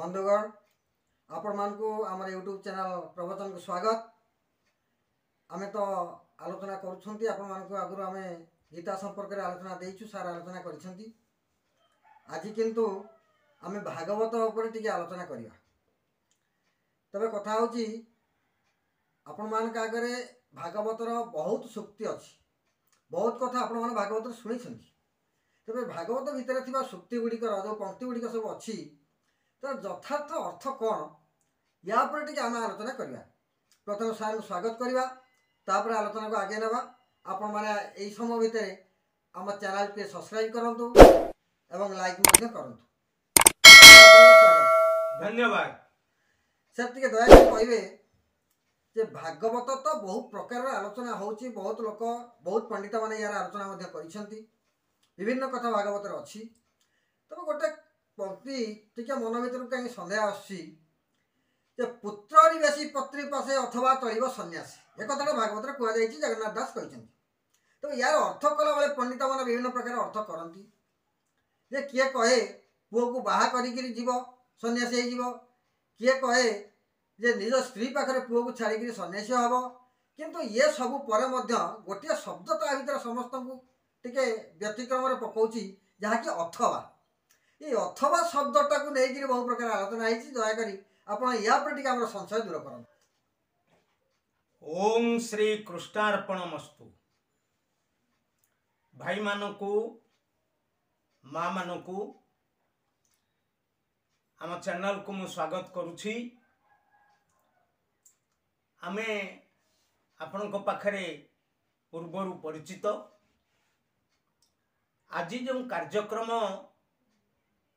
बंधुगण आपण मानकु आम यूट्यूब चैनल प्रवचन को स्वागत। आमे तो आलोचना करूछंती आपण मानकु आगु आमे गीता संपर्क रे आलोचना देइछु सार आलोचना करिसंती। आज किंतु आमे भागवत ऊपर टिके आलोचना करिया। तबे कथा होची आपण मान का आगरे भागवतर बहुत सुक्ति अछि, बहुत कथा आपण मान भागवत सुनिसंती। तबे भागवत भितर थिबा सुक्ति गुड़िकर जो पंक्ति गुड़िक सब अच्छी तो यथार्थ अर्थ कौन या पर टिके आम आलोचना करवा। प्रथम सार को स्वागत करवा, तापर आलोचना को आगे नवा। आपण माने एई समय भितर आम चैनल के सब्सक्राइब करंतु एवं लाइक मध्य करंतु। धन्यवाद। सर टिके दया कर कहबे जे भागवत तो बहुत प्रकार आलोचना होची, बहुत लोक बहुत पंडित माने यार आलोचना मध्य करिसंती, विभिन्न कथा भागवत रे अछि। तब गोटे पंक्ति टिके मन भीतर कहीं सन्देह आसी जे पुत्र बेसी पत्री पासे अथवा चलिब सन्यासी, एक कथा भागवत रे कह जाइछि, जगन्नाथ दास कहते। तो यार अर्थ कला बेले पंडित मैंने विभिन्न प्रकार अर्थ करती। जे किए कहे पुओ को बाहा करिकिरी जीव सन्यासी हो, किए कहे जे निज स्त्री पाखरे पुओ को छाड़िकी सन्यासी हम। किंतु ये सब पर गोटे शब्द ता भीतर समस्त को टिके व्यतिक्रम पकाउछि जहाँकि अथवा। ये अथवा शब्दटा को लेकिन बहु प्रकार आलोचना है। दयाकोरी आपण या पर टिके हमर संशय दूर करन। ओम श्री कृष्णार्पणमस्तु। भाई मानकु माँ मानकु आम चैनल को मु स्वागत करुछि। आमे आपण को पाखरे पूर्वरु परिचित। आज जो कार्यक्रम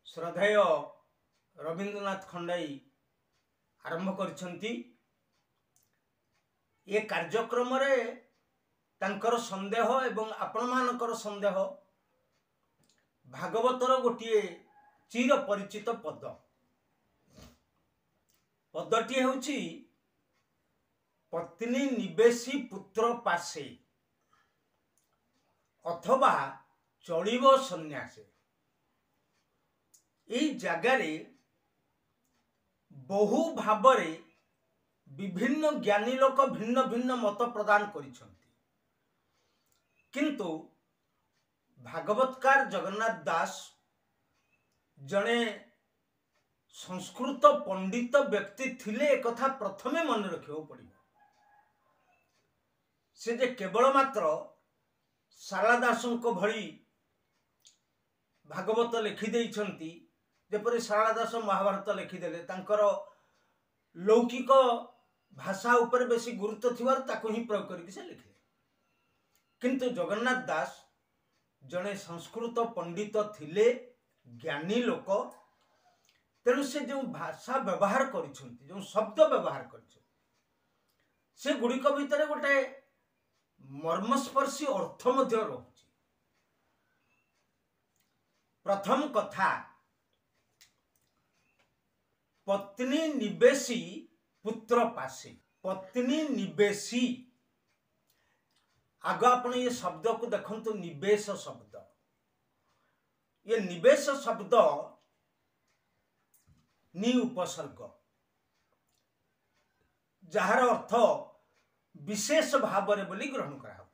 श्रद्धेय रवींद्रनाथ खंडाई आरंभ करिसंती, ये कार्यक्रम रे तांकर संदेह एवं आपण मानकर संदेह भागवतर गोटे चिर परिचित पदटी हेउची पत्नी निवेशी पुत्र पासे अथवा चलिब सन्यासे। यही जगारे बहु भावरे विभिन्न ज्ञानी लोक भिन्न भिन्न मत प्रदान करिसंती, किंतु भागवतकार जगन्नाथ दास जने संस्कृत पंडित व्यक्ति थिले। एक कथा प्रथमे मन रखियो पड़िबो, से जे केवल मात्र शारदा दासंको भली भागवत लिखि देइछंती, जेपरि शारदा दास महाभारत लिखिदेले तांकर लौकिक भाषा ऊपर बेसी गुरुत्व थिवार ताको ही प्रयोग करके से लिखिले। किंतु जगन्नाथ दास जने संस्कृत पंडित थिले, ज्ञानी लोक। तेणु से जो भाषा व्यवहार करिसंती, जो शब्द व्यवहार करिसंती, से गुड़िक भितर गोटे मर्मस्पर्शी अर्थ मध्य रहुछि। प्रथम कथा पत्नी निवेशी पुत्र पासे। पत्नी निवेशी आग आपण ये शब्द को देखंतु, निवेश शब्द। ये निवेश शब्द नि उपसर्ग, जार अर्थ विशेष भाव रे बोली ग्रहण करा।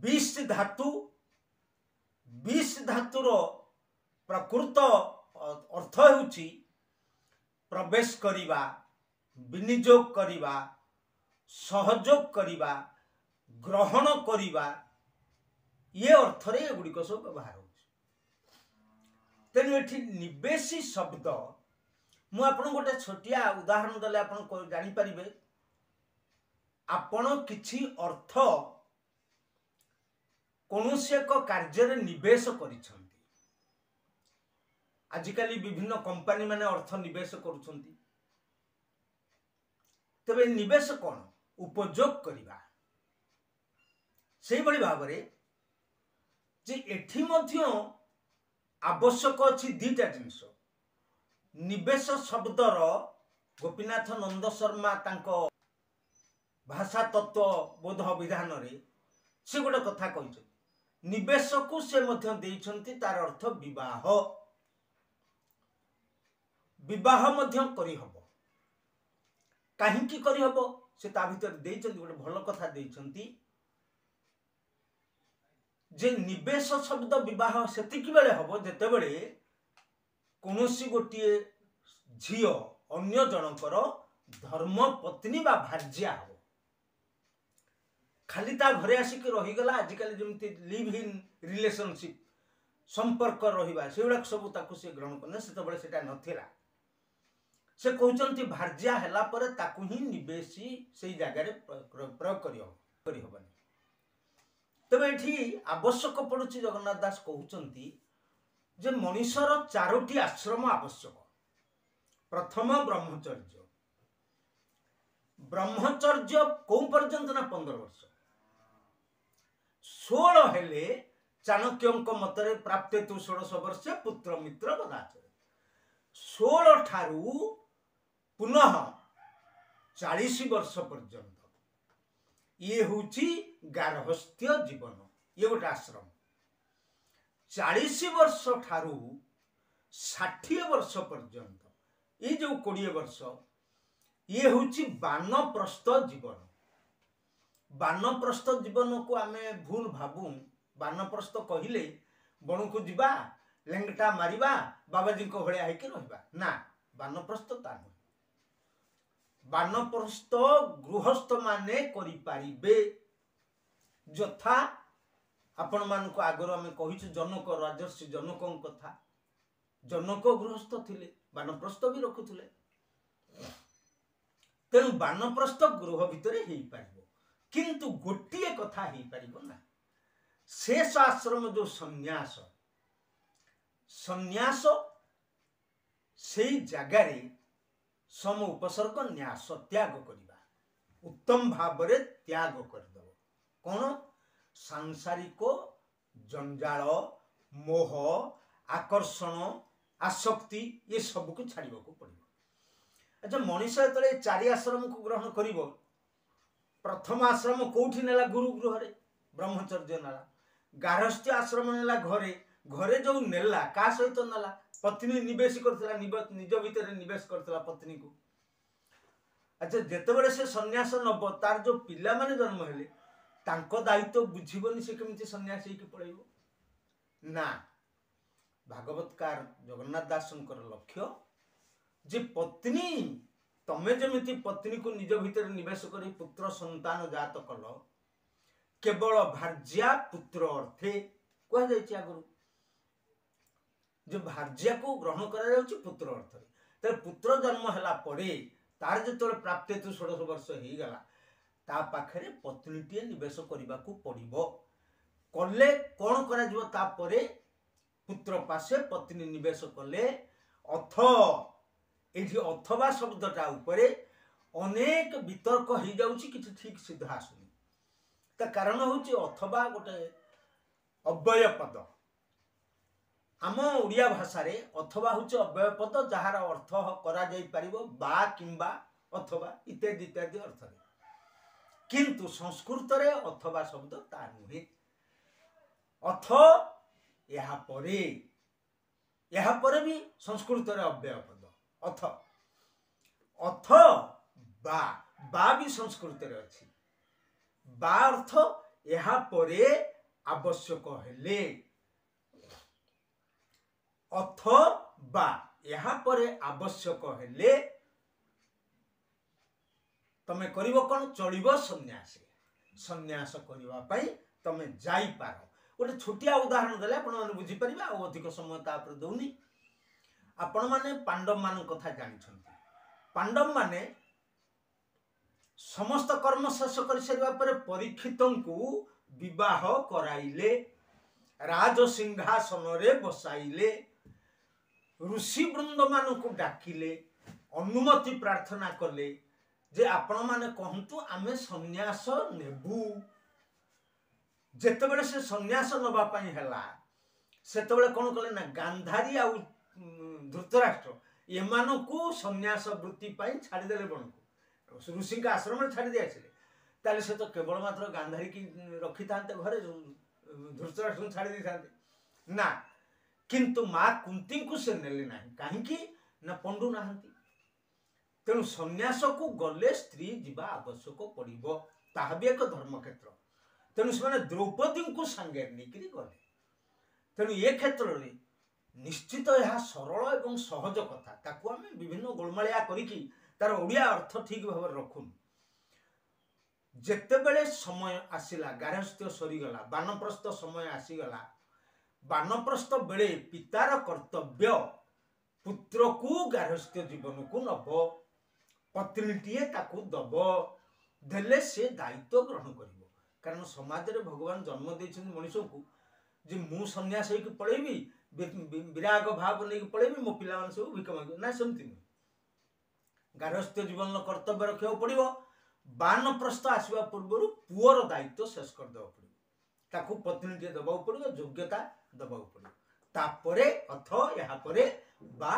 विष धातु, विष धातुर प्रकृत अर्थ हेउची प्रवेश करिबा, विनियोग करिबा, सहयोग करिबा, ग्रहण करिबा, ये अर्थ रे एगुड़ी को सब व्यवहार होछि। तेणु एठी निवेशी शब्द मु आपन गोटे छोटिया उदाहरण दले आपन जानि परिबे। आपन किछि अर्थ कोनोसी एक कार्य रे निवेश करिसंती। आजिकाली विभिन्न कंपनी माने अर्थ निवेश करुछंती। तबे निवेश कौन? उपयोग करिबा। सेही बड़ी भाबरे जे एठी मध्य आवश्यक अछि दीटा जिनिस। निवेश शब्दर गोपीनाथ नंद शर्मा तांको भाषा तत्व बोध विधान रे से गोटे कथा कहिछन। निवेश को से मध्य देइछंती, तार अर्थ विवाह। विवाह मध्य करहब कहीं करहब से ता भीतर देइछन्ति गोटे भल कथा देइछन्ति जे निवेश शब्द विवाह सेतिकी बेले हब जेते बेले कोनोसी गोटे झियो अन्य जनकर धर्म पत्नी बा भार्या हो खाली ता घरे आसिक रहीगला आजिकल जमी लिव इन रिलेशनशिप संपर्क रहिबा सेगुड़ा सब ताकू से ग्रहण करने से नथिला से कहते भार्या हैला पर ताकू ही निवेशी से जगार प्रयोग करहबनी तबे एठी आवश्यक पड़ुछि जगन्नाथ दास कहउचंती जे मनुष्यर चारोटी आश्रम आवश्यक प्रथम ब्रह्मचर्य ब्रह्मचर्य कौ पर्यंत ना 15 वर्ष 16 हेले चाणक्यंक मतरे प्राप्ते तु 16 वर्ष पुत्र मित्र गदाचर 16 ठारू पुनः 40 वर्ष पर्यंत ये होची गार्हस्थ्य जीवन ये गोटे आश्रम 40 वर्ष ठारू 60 वर्ष पर्यंत ये जो 20 वर्ष ये होची वानप्रस्थ जीवन वानप्रस्थ जीवन को आमे भूल भाबू वानप्रस्थ कहिले बण को जीवा लेंगटा मारिबा बाबाजी को भलिया हेके रहबा ना वानप्रस्थ ता नहीं वानप्रस्थ गृहस्थ माने करि पारिबे यथा आपण मान को आगर आमे कहिछु जनक राजर्षि जनक कथा जनक गृहस्थ थिले वानप्रस्थ भी रखुथिले तेणु वानप्रस्थ गृह भितरे हेई पारिबो किंतु गोटिए कथा हेई पारिबो ना शेष आश्रम जो संन्यास संन्यास से जगार सम उपसर्ग न्यास त्याग करवा उत्तम भाव त्याग करदेव कौन सांसारिक जंजाल मोह आकर्षण आसक्ति ये सब को छाड़ पड़ो। अच्छा मनीष जो 4 आश्रम को ग्रहण कर प्रथम आश्रम कौटी नेला गुरु गृह ब्रह्मचर्य नेला गार्हस्थ्य आश्रम नेला घरे घरे जो नेला का सहित नेला पत्नी निवेश करथिला निज भीतर निवेश करथिला पत्नी को। अच्छा जेतेबेले से सन्यास नब तार जो पिला माने जन्म हेले तांको दायित्व बुझीबनी से केमिति सन्यास हेकि पळेइबो ना भागवतकार जगन्नाथ दासंकर लक्ष्य जे पत्नी तमे जमिति पत्नी को निज भीतर निवेश करी पुत्र संतान जात कल केवल भार्या पुत्र अर्थे कह जाइछि आगु जो भार्या को ग्रहण करा जाउछि पुत्र अर्थ रे पुत्र जन्म हैला परे तार जो प्राप्त 16 वर्ष हो गला ता पाखरे पत्नीटीए निवेश करने को पड़ो कले कौन कर पुत्र पासे पत्नी निवेश कले अथ ये अथवा शब्दटा उपरे अनेक वितर्क हो जाउछि किछि ठीक सिद्ध आसुनी ता कारण होछि अथवा गोटे अव्यय पद आम ओडिया भाषा रे अथवा होछि अव्यय पद जहार अर्थ करा जाई परिबो बा किंबा अथवा इत्यादि इत्यादि अर्थ रे किंतु संस्कृत रे अथवा शब्द ता नुहे अथ यहाँ परे भी संस्कृत रे अव्यय पद अथ अथ बा बा भी संस्कृत रे अछि बा अर्थ यहाँ परे आवश्यक हेले अथ बा यहाँ परे आवश्यक हेले तमे करिवो कोन चलिबो सन्यास सन्यास करिवा पई तमे जाई पारो गोटे छोटिया उदाहरण देले आपण माने बुझी परिबा आ अधिक समय ता पर दउनी आपण माने पांडव मान कथा जानि छथि पांडव माने समस्त कर्म शेष कर सरिबा पर परीक्षितों को विवाह कराइले राज सिंहासन रे बसाइले ऋषि वृंद मान को डाकिले अनुमति प्रार्थना कले जे आपण माने कहंतु आमे सन्यास नेबू जेतेबेले से सन्यास नबा पई हैला सेतेबेले कोन कले ना गांधारी आ धृतराष्ट्र एमानो को सन्यास वृत्ति पई छाडी देले बणको ऋषि का आश्रम में छाडी दियाछले ताले से तो केवल मात्र गांधारी की रखी थांते घरे धृतराष्ट्र छाडी दी थांते ना किंतु मां कुंती को से नेले नाही काहे कि ना पंडु नाहांती। तेणु सन्यास को गले स्त्री जीवा आवश्यक पड़िबो, ताहा भी एक धर्म क्षेत्र। तेणु से द्रौपदी को सांगे नहीं गले। तेणु ये क्षेत्र में निश्चित यह सरल एवं सहज कथा, ताकू आम विभिन्न गोलमालिया करिकी तार ओडिया अर्थ ठीक भाव रखुन। जेतेबेले समय आसिला, गार्हस्थ्य सरीगला, बानप्रस्थ समय आसीगला, बानप्रस्थ बेले पितार कर्तव्य पुत्र को गार्हस्थ्य जीवन को नब, पत्नीटीए ताकू दब, देले से दायित्व ग्रहण करिवो। कारण समाज रे भगवान जन्म देइछन मनुष्य को जे मु सन्यास होइक पळेबी, विराग भाव नहीं पळेबी, मो पिला मन सब भिक मांगे ना, सेमति नहीं। गार्हस्थ्य जीवन कर्तव्य रखा पड़ो। बानप्रस्थ आसवा पूर्व पुअर दायित्व शेष कर देवा पड़ो, ताकू पत्नीटीए दबा पड़ो, योग्यता दबा पड़ो। तापरे अथ यापरे बा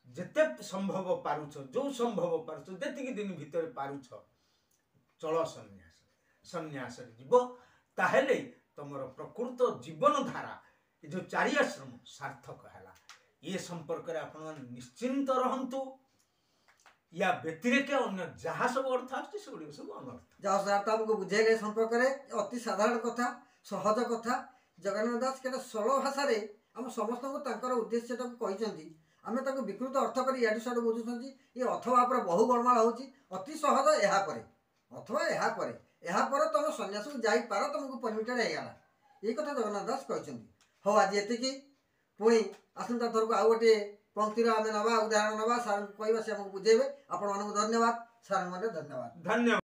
जेते संभव पारुछ, जो संभव पारुछ, जेतिक दिन भितर पारुछ, चल सन्यास, सन्यास जीव, ताहेले तमर प्रकृत जीवन धारा ये जो चारि आश्रम सार्थक है। ये संपर्क में आपण निश्चिंत रहंतु। या व्यतिरेक अन्य जहाँ सब अर्थ आछे सेगुडी सब अनर्थ। जहाँ सार्थ हमको बुझेले संपर्क में अति साधारण कथा, सहज कथा। जगन्नाथ दास के सरल भाषा रे हम समस्त को तांकर उद्देश्य कहते, आम ताको विकृत अर्थ कर इडू साडू बुझुं। ये अथवा पर बहु गोलमाल होची, अति सहज यापर अथवा यापर तुम सन्यास को जापार, तुमको परमिटेड होगा, ये कथा जगन्नाथ दास कहते। हाँ आज ये पुणी आसंता थर को आउ गोटे पंक्तिर आम नवा, उदाहरण नवा, सार को कहवा से आमको बुझेबे। आपण मानक धन्यवाद, सार धन्यवाद।